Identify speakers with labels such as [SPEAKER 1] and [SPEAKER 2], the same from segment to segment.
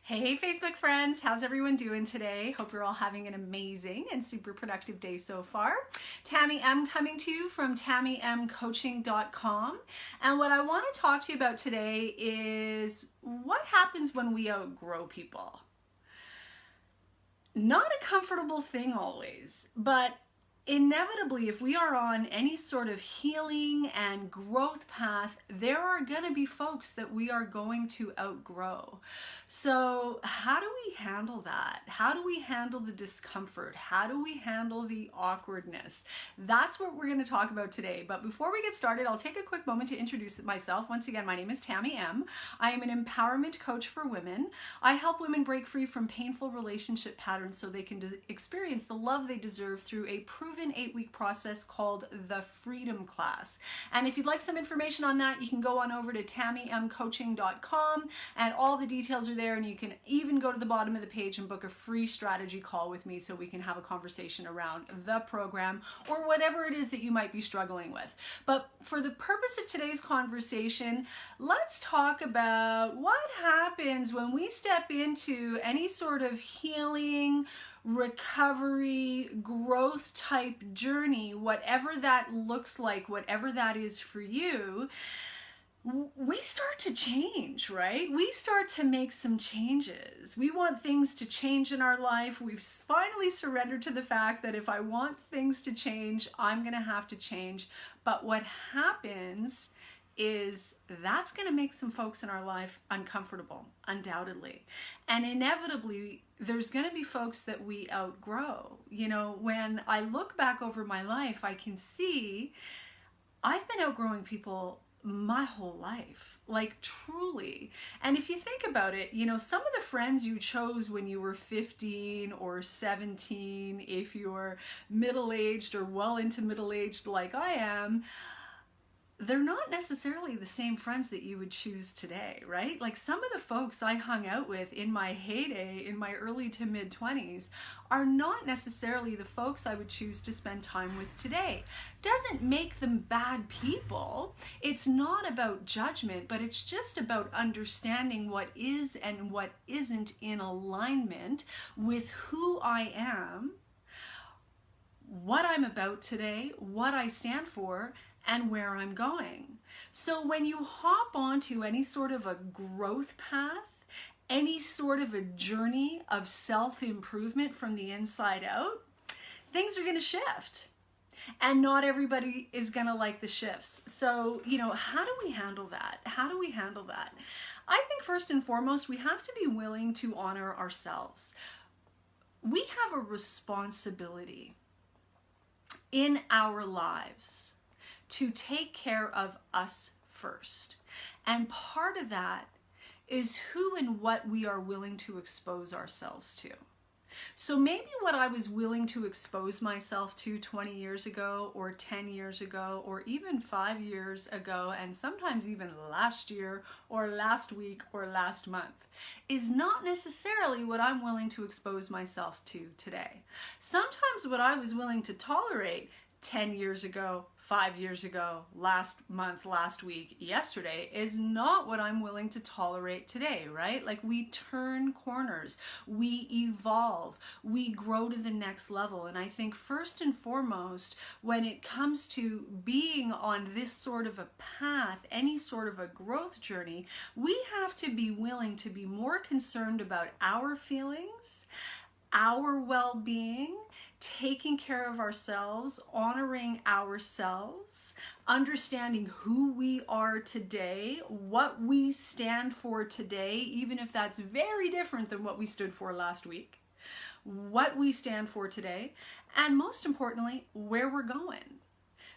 [SPEAKER 1] Hey Facebook friends, how's everyone doing today? Hope you're all having an amazing and super productive day so far. Tamie M coming to you from TamieMCoaching.com, and what I want to talk to you about today is what happens when we outgrow people. Not a comfortable thing always, but inevitably, if we are on any sort of healing and growth path, there are going to be folks that we are going to outgrow. So how do we handle that? How do we handle the discomfort? How do we handle the awkwardness? That's what we're going to talk about today. But before we get started, I'll take a quick moment to introduce myself. Once again, my name is Tamie M. I am an empowerment coach for women. I help women break free from painful relationship patterns so they can experience the love they deserve through a proven 8-week process called the Freedom Class. And if you'd like some information on that, you can go on over to TamieMCoaching.com, and all the details are there, and you can even go to the bottom of the page and book a free strategy call with me so we can have a conversation around the program or whatever it is that you might be struggling with. But for the purpose of today's conversation, let's talk about what happens when we step into any sort of healing, recovery, growth type journey, whatever that looks like, whatever that is for you. We start to change, right? We start to make some changes. We want things to change in our life. We've finally surrendered to the fact that if I want things to change, I'm going to have to change. But what happens is that's going to make some folks in our life uncomfortable, undoubtedly. And inevitably, there's going to be folks that we outgrow. You know, when I look back over my life, I can see I've been outgrowing people my whole life, like truly. And if you think about it, you know, some of the friends you chose when you were 15 or 17, if you're middle-aged or well into middle-aged like I am, they're not necessarily the same friends that you would choose today, right? Like some of the folks I hung out with in my heyday, in my early to mid 20s, are not necessarily the folks I would choose to spend time with today. Doesn't make them bad people. It's not about judgment, but it's just about understanding what is and what isn't in alignment with who I am, what I'm about today, what I stand for, and where I'm going. So when you hop onto any sort of a growth path, any sort of a journey of self-improvement from the inside out, things are going to shift. And not everybody is going to like the shifts. So, you know, how do we handle that? How do we handle that? I think first and foremost, we have to be willing to honor ourselves. We have a responsibility in our lives to take care of us first. And part of that is who and what we are willing to expose ourselves to. So maybe what I was willing to expose myself to 20 years ago or 10 years ago or even 5 years ago, and sometimes even last year or last week or last month, is not necessarily what I'm willing to expose myself to today. Sometimes what I was willing to tolerate 10 years ago, 5 years ago, last month, last week, yesterday, is not what I'm willing to tolerate today, right? Like we turn corners, we evolve, we grow to the next level. And I think first and foremost, when it comes to being on this sort of a path, any sort of a growth journey, we have to be willing to be more concerned about our feelings, our well-being, taking care of ourselves, honoring ourselves, understanding who we are today, what we stand for today, even if that's very different than what we stood for last week, what we stand for today, and most importantly, where we're going.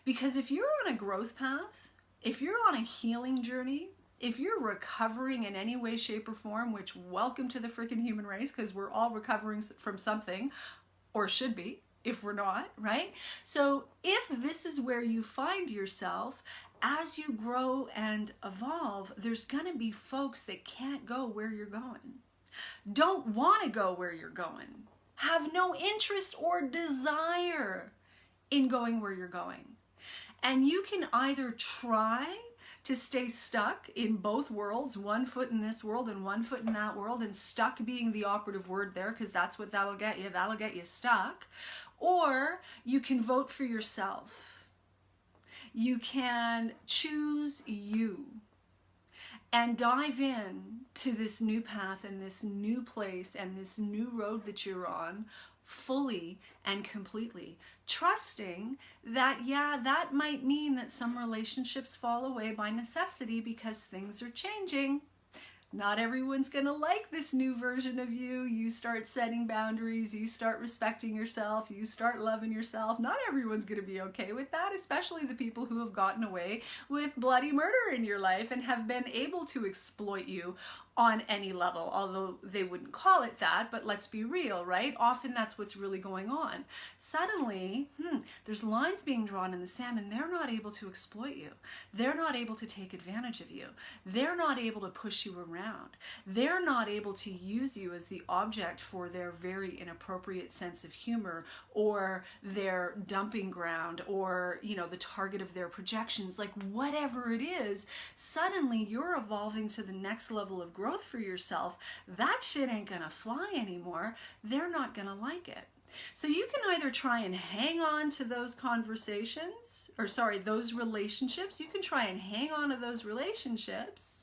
[SPEAKER 1] Because if you're on a growth path, if you're on a healing journey, if you're recovering in any way, shape, or form, which welcome to the freaking human race, because we're all recovering from something, or should be, if we're not, right? So if this is where you find yourself, as you grow and evolve, there's gonna be folks that can't go where you're going, don't wanna go where you're going, have no interest or desire in going where you're going. And you can either try to stay stuck in both worlds, one foot in this world and one foot in that world, and stuck being the operative word there, because that's what that'll get you stuck. Or you can vote for yourself. You can choose you and dive in to this new path and this new place and this new road that you're on fully and completely, trusting that, yeah, that might mean that some relationships fall away by necessity because things are changing. Not everyone's gonna like this new version of you. You start setting boundaries, you start respecting yourself, you start loving yourself. Not everyone's gonna be okay with that, especially the people who have gotten away with bloody murder in your life and have been able to exploit you on any level, although they wouldn't call it that, but let's be real, right? Often that's what's really going on. Suddenly, there's lines being drawn in the sand and they're not able to exploit you. They're not able to take advantage of you. They're not able to push you around. They're not able to use you as the object for their very inappropriate sense of humor or their dumping ground or, you know, the target of their projections, like whatever it is. Suddenly you're evolving to the next level of growth for yourself. That shit ain't gonna fly anymore. They're not gonna like it. So you can either try and hang on to those conversations, or sorry, those relationships. You can try and hang on to those relationships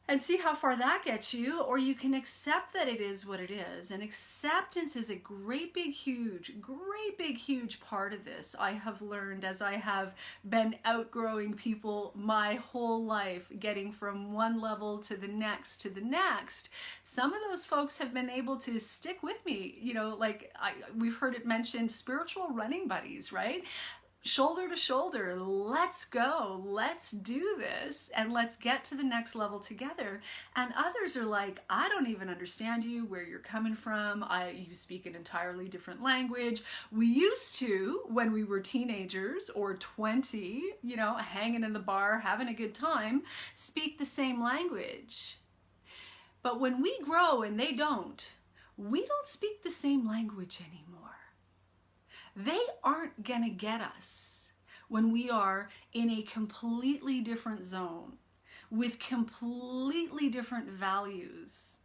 [SPEAKER 1] and see how far that gets you, or you can accept that it is what it is. And acceptance is a great big huge part of this. I have learned as I have been outgrowing people my whole life, getting from one level to the next to the next. Some of those folks have been able to stick with me, you know, like we've heard it mentioned, spiritual running buddies, right? Shoulder to shoulder, let's go, let's do this, and let's get to the next level together. And others are like, I don't even understand you, where you're coming from. You speak an entirely different language. We used to, when we were teenagers or 20, you know, hanging in the bar, having a good time, speak the same language. But when we grow and they don't, we don't speak the same language anymore. They aren't gonna get us when we are in a completely different zone with completely different values,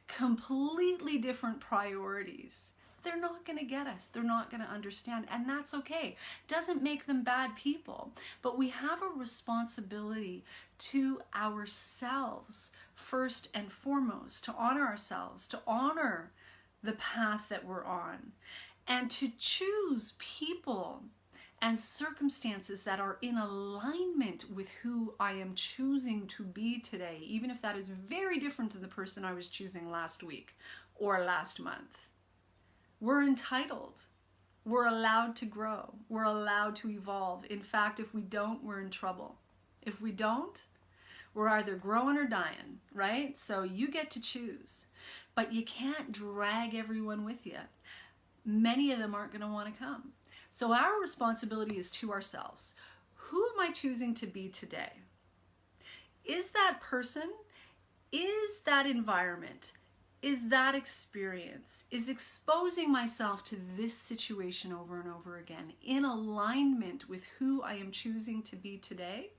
[SPEAKER 1] completely different priorities. They're not gonna get us. They're not gonna understand, and that's okay. Doesn't make them bad people, but we have a responsibility to ourselves first and foremost, to honor ourselves, to honor the path that we're on, and to choose people and circumstances that are in alignment with who I am choosing to be today, even if that is very different than the person I was choosing last week or last month. We're entitled. We're allowed to grow. We're allowed to evolve. In fact, if we don't, we're in trouble. If we don't, we're either growing or dying, right? So you get to choose, but you can't drag everyone with you. Many of them aren't going to want to come. So our responsibility is to ourselves. Who am I choosing to be today? Is that person? Is that environment? Is that experience? Is exposing myself to this situation over and over again in alignment with who I am choosing to be today?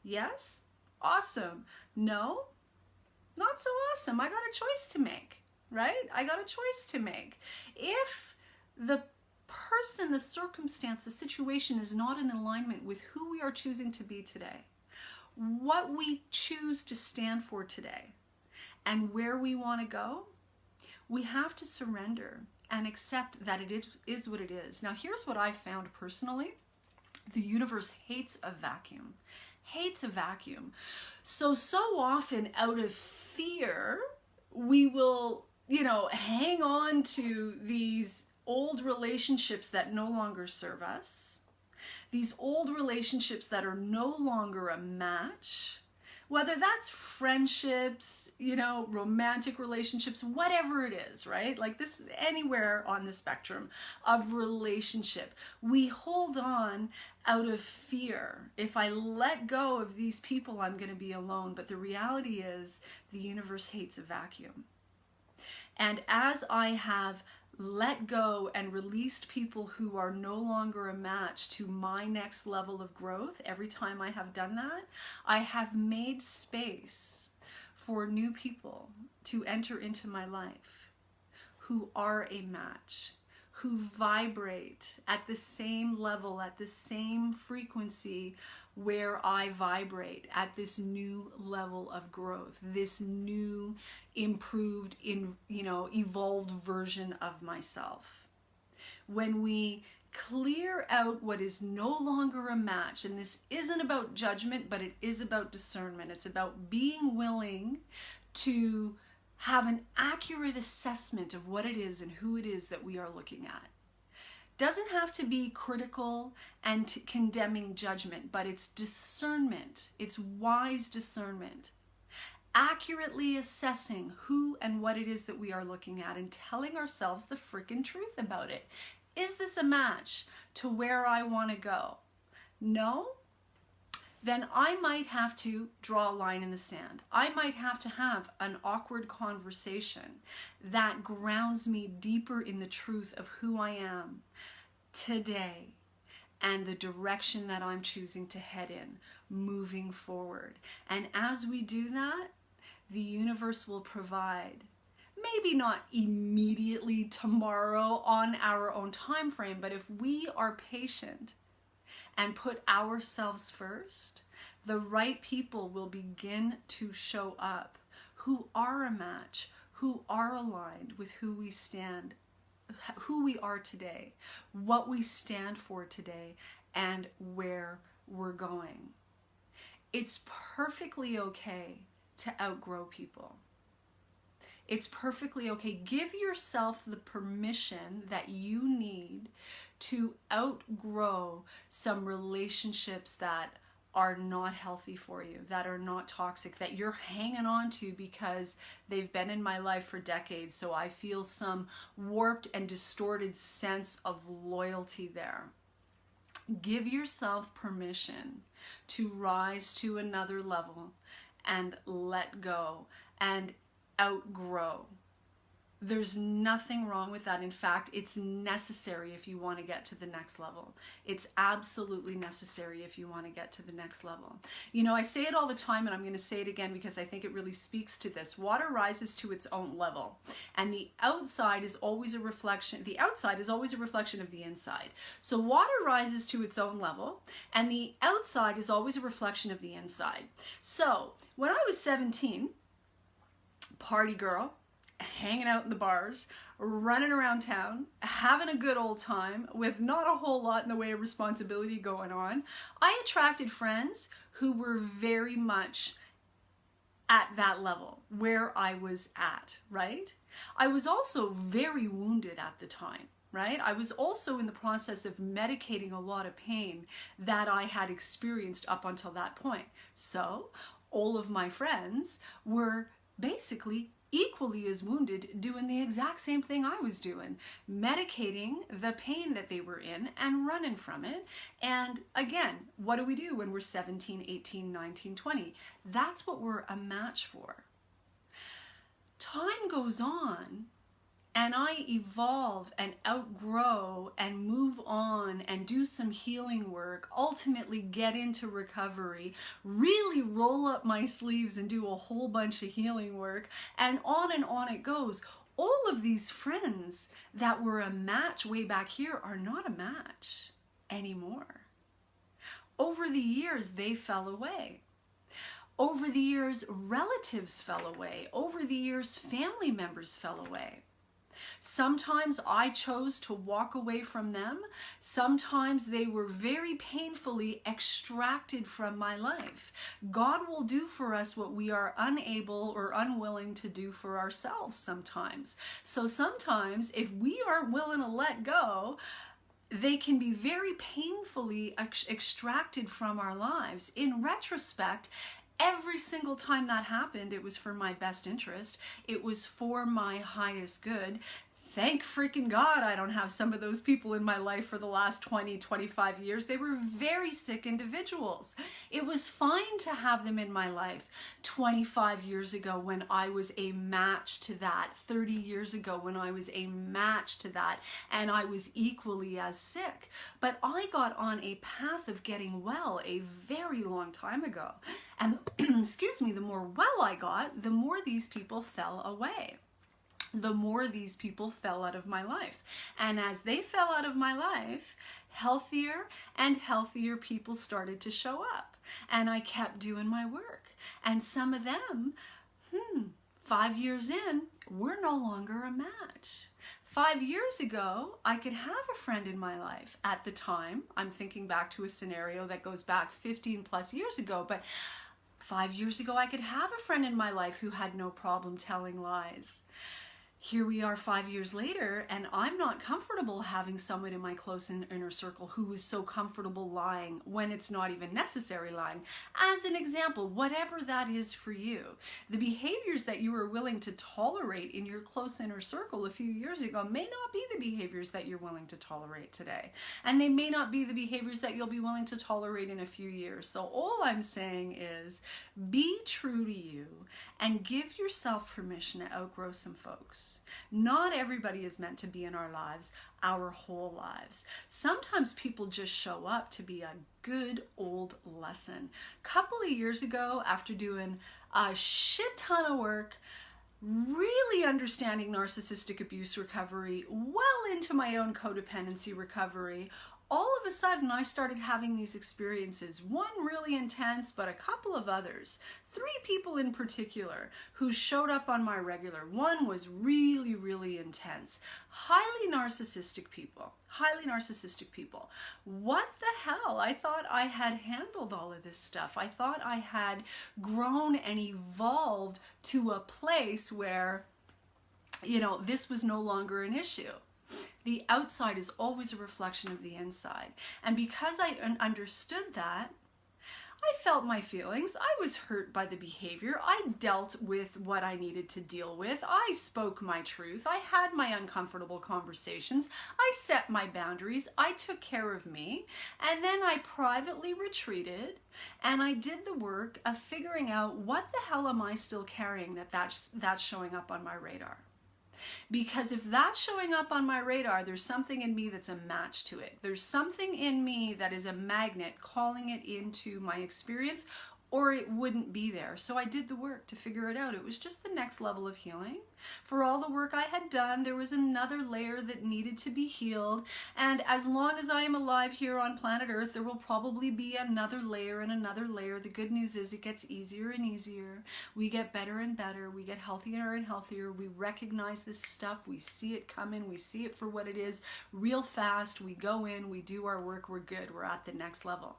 [SPEAKER 1] Yes? Awesome. No? Not so awesome. I got a choice to make, right? I got a choice to make. If the person, the circumstance, the situation is not in alignment with who we are choosing to be today, what we choose to stand for today, and where we want to go, we have to surrender and accept that it is what it is. Now, here's what I found personally. The universe hates a vacuum. Hates a vacuum. So often out of fear, we will, you know, hang on to these old relationships that no longer serve us, these old relationships that are no longer a match, whether that's friendships, you know, romantic relationships, whatever it is, right? Like this, anywhere on the spectrum of relationship, we hold on out of fear. If I let go of these people, I'm going to be alone. But the reality is the universe hates a vacuum. And as I have let go and released people who are no longer a match to my next level of growth, every time I have done that, I have made space for new people to enter into my life who are a match, who vibrate at the same level, at the same frequency where I vibrate, at this new level of growth, this new, improved, evolved version of myself. When we clear out what is no longer a match, and this isn't about judgment, but it is about discernment. It's about being willing to have an accurate assessment of what it is and who it is that we are looking at. Doesn't have to be critical and condemning judgment, but it's discernment. It's wise discernment. Accurately assessing who and what it is that we are looking at and telling ourselves the freaking truth about it. Is this a match to where I want to go? No? Then I might have to draw a line in the sand. I might have to have an awkward conversation that grounds me deeper in the truth of who I am today and the direction that I'm choosing to head in, moving forward. And as we do that, the universe will provide, maybe not immediately tomorrow on our own time frame, but if we are patient and put ourselves first, the right people will begin to show up who are a match, who are aligned with who we stand, who we are today, what we stand for today, and where we're going. It's perfectly okay to outgrow people. It's perfectly okay. Give yourself the permission that you need to outgrow some relationships that are not healthy for you, that are not toxic, that you're hanging on to because they've been in my life for decades, so I feel some warped and distorted sense of loyalty there. Give yourself permission to rise to another level and let go and outgrow. There's nothing wrong with that. In fact, it's necessary if you want to get to the next level. It's absolutely necessary if you want to get to the next level. You know, I say it all the time, and I'm going to say it again because I think it really speaks to this. Water rises to its own level, and the outside is always a reflection. The outside is always a reflection of the inside. So water rises to its own level, and the outside is always a reflection of the inside. So when I was 17, party girl, hanging out in the bars, running around town, having a good old time with not a whole lot in the way of responsibility going on, I attracted friends who were very much at that level where I was at, right? I was also very wounded at the time, right? I was also in the process of medicating a lot of pain that I had experienced up until that point. So all of my friends were basically equally as wounded, doing the exact same thing I was doing, medicating the pain that they were in and running from it. And again, what do we do when we're 17, 18, 19, 20? That's what we're a match for. Time goes on, and I evolve and outgrow and move on and do some healing work, ultimately get into recovery, really roll up my sleeves and do a whole bunch of healing work, and on it goes. All of these friends that were a match way back here are not a match anymore. Over the years, they fell away. Over the years, relatives fell away. Over the years, family members fell away. Sometimes I chose to walk away from them. Sometimes they were very painfully extracted from my life. God will do for us what we are unable or unwilling to do for ourselves sometimes. So sometimes if we aren't willing to let go, they can be very painfully extracted from our lives. In retrospect, every single time that happened, it was for my best interest. It was for my highest good. Thank freaking God I don't have some of those people in my life for the last 20, 25 years. They were very sick individuals. It was fine to have them in my life 25 years ago when I was a match to that, 30 years ago when I was a match to that, and I was equally as sick. But I got on a path of getting well a very long time ago. And excuse me, the more well I got, the more these people fell away. The more these people fell out of my life. And as they fell out of my life, healthier and healthier people started to show up. And I kept doing my work. And some of them, 5 years in, we're no longer a match. 5 years ago, I could have a friend in my life. At the time, I'm thinking back to a scenario that goes back 15 plus years ago, but 5 years ago, I could have a friend in my life who had no problem telling lies. Here we are 5 years later, and I'm not comfortable having someone in my close inner circle who is so comfortable lying when it's not even necessary lying. As an example, whatever that is for you, the behaviors that you were willing to tolerate in your close inner circle a few years ago may not be the behaviors that you're willing to tolerate today. And they may not be the behaviors that you'll be willing to tolerate in a few years. So all I'm saying is be true to you and give yourself permission to outgrow some folks. Not everybody is meant to be in our lives, our whole lives. Sometimes people just show up to be a good old lesson. A couple of years ago, after doing a shit ton of work, really understanding narcissistic abuse recovery, well into my own codependency recovery, all of a sudden I started having these experiences, one really intense, but a couple of others. 3 people in particular who showed up on my regular. One was really, really intense. Highly narcissistic people. Highly narcissistic people. What the hell? I thought I had handled all of this stuff. I thought I had grown and evolved to a place where, this was no longer an issue. The outside is always a reflection of the inside. And because I understood that, I felt my feelings. I was hurt by the behavior. I dealt with what I needed to deal with. I spoke my truth. I had my uncomfortable conversations. I set my boundaries. I took care of me. And then I privately retreated and I did the work of figuring out what the hell am I still carrying that's showing up on my radar. Because if that's showing up on my radar, there's something in me that's a match to it. There's something in me that is a magnet calling it into my experience, or it wouldn't be there. So I did the work to figure it out. It was just the next level of healing. For all the work I had done, there was another layer that needed to be healed. And as long as I am alive here on planet Earth, there will probably be another layer and another layer. The good news is it gets easier and easier. We get better and better. We get healthier and healthier. We recognize this stuff. We see it coming. We see it for what it is real fast. We go in, we do our work. We're good. We're at the next level.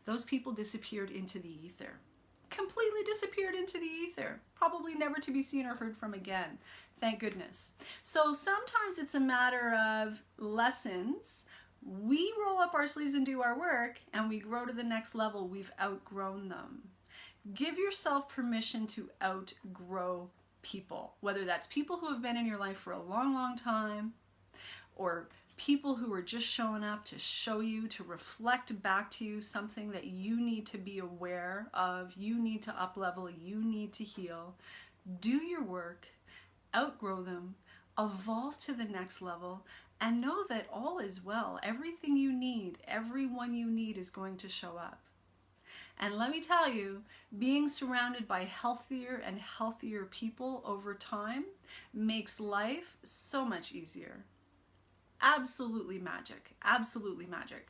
[SPEAKER 1] Those people disappeared into the ether. Completely disappeared into the ether. Probably never to be seen or heard from again. Thank goodness. So sometimes it's a matter of lessons. We roll up our sleeves and do our work, and we grow to the next level. We've outgrown them. Give yourself permission to outgrow people, whether that's people who have been in your life for a long, long time, or people who are just showing up to show you, to reflect back to you something that you need to be aware of, you need to up-level, you need to heal. Do your work, outgrow them, evolve to the next level, and know that all is well. Everything you need, everyone you need is going to show up. And let me tell you, being surrounded by healthier and healthier people over time makes life so much easier. Absolutely magic. Absolutely magic.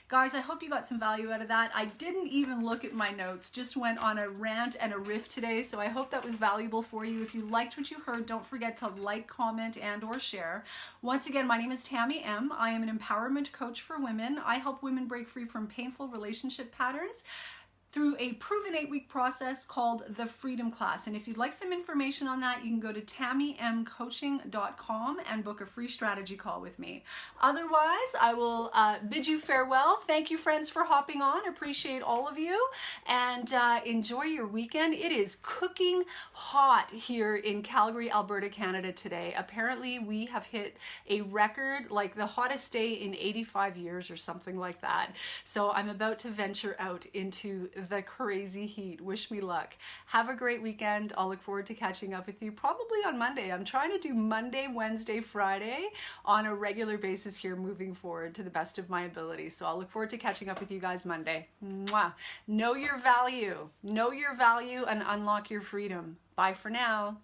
[SPEAKER 1] Guys, I hope you got some value out of that. I didn't even look at my notes, just went on a rant and a riff today, so I hope that was valuable for you. If you liked what you heard, don't forget to like, comment, and or share. Once again, my name is Tamie M. I am an empowerment coach for women. I help women break free from painful relationship patterns. through a proven 8-week process called the Freedom Class. And if you'd like some information on that, you can go to TamieMCoaching.com and book a free strategy call with me. Otherwise, I will bid you farewell. Thank you, friends, for hopping on. Appreciate all of you, and enjoy your weekend. It is cooking hot here in Calgary, Alberta, Canada today. Apparently, we have hit a record, like the hottest day in 85 years or something like that. So I'm about to venture out into the crazy heat. Wish me luck. Have a great weekend. I'll look forward to catching up with you probably on Monday. I'm trying to do Monday, Wednesday, Friday on a regular basis here moving forward to the best of my ability. So I'll look forward to catching up with you guys Monday. Mwah. Know your value. Know your value and unlock your freedom. Bye for now.